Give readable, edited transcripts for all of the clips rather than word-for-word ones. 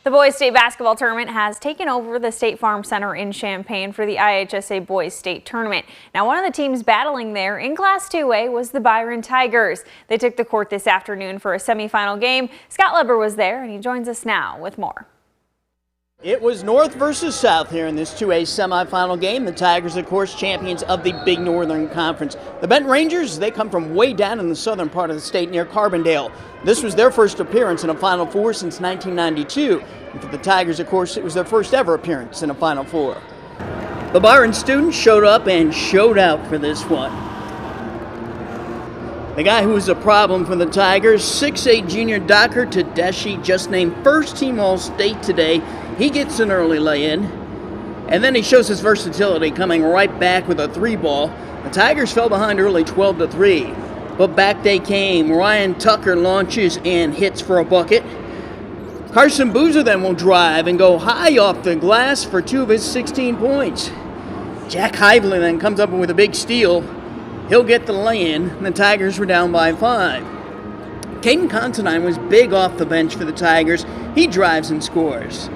The boys state basketball tournament has taken over the State Farm Center in Champaign for the IHSA boys state tournament. Now, one of the teams battling there in Class 2A was the Byron Tigers. They took the court this afternoon for a semifinal game. Scott Leber was there and he joins us now with more. It was North versus South here in this 2A semifinal game. The Tigers, of course, champions of the Big Northern Conference. The Benton Rangers, they come from way down in the southern part of the state near Carbondale. This was their first appearance in a Final Four since 1992. And for the Tigers, of course, it was their first ever appearance in a Final Four. The Byron students showed up and showed out for this one. The guy who was a problem for the Tigers, 6'8" junior Dr. Tedeschi, just named first team All-State today. He gets an early lay-in, and then he shows his versatility, coming right back with a three ball. The Tigers fell behind early 12-3, but back they came. Ryan Tucker launches and hits for a bucket. Carson Boozer then will drive and go high off the glass for 2 of his 16 points. Jack Hively then comes up with a big steal. He'll get the lay-in, and the Tigers were down by 5. Caden Considine was big off the bench for the Tigers. He drives and scores.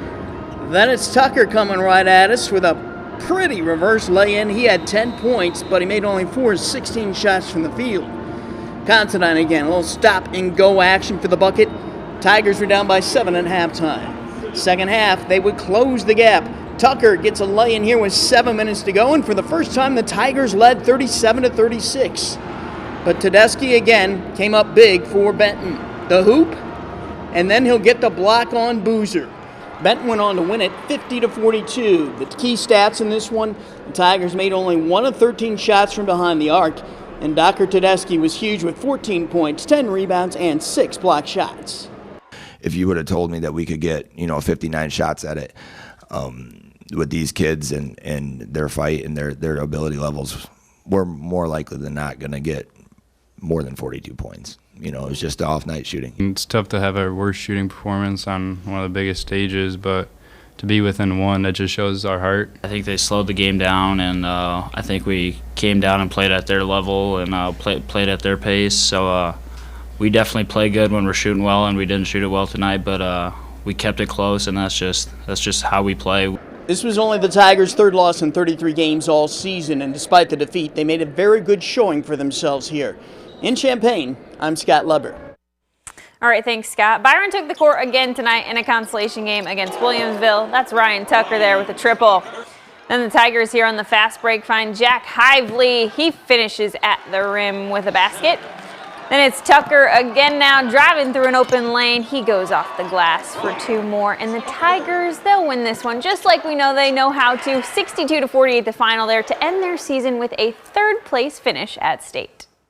Then it's Tucker coming right at us with a pretty reverse lay-in. He had 10 points, but he made only 4 of 16 shots from the field. Considine again, a little stop-and-go action for the bucket. Tigers were down by 7 at halftime. Second half, they would close the gap. Tucker gets a lay-in here with 7 minutes to go, and for the first time, the Tigers led 37-36. But Tedeschi again came up big for Benton. The hoop, and then he'll get the block on Boozer. Benton went on to win it 50-42. The key stats in this one, the Tigers made only 1 of 13 shots from behind the arc, and Dr. Tedeschi was huge with 14 points, 10 rebounds, and 6 block shots. If you would have told me that we could get, 59 shots at it with these kids and their fight and their ability levels, we're more likely than not going to get more than 42 points. It was just off night shooting. It's tough to have our worst shooting performance on one of the biggest stages, but to be within one, that just shows our heart. I think they slowed the game down, and I think we came down and played at their level and played at their pace. So we definitely play good when we're shooting well, and we didn't shoot it well tonight, but we kept it close, and that's just how we play. This was only the Tigers' third loss in 33 games all season, and despite the defeat, they made a very good showing for themselves here. In Champaign, I'm Scott Leber. All right, thanks, Scott. Byron took the court again tonight in a consolation game against Williamsville. That's Ryan Tucker there with a triple. Then the Tigers here on the fast break find Jack Hively. He finishes at the rim with a basket. Then it's Tucker again now driving through an open lane. He goes off the glass for 2 more. And the Tigers, they'll win this one just like we know they know how to. 62-48 the final there to end their season with a 3rd place finish at state.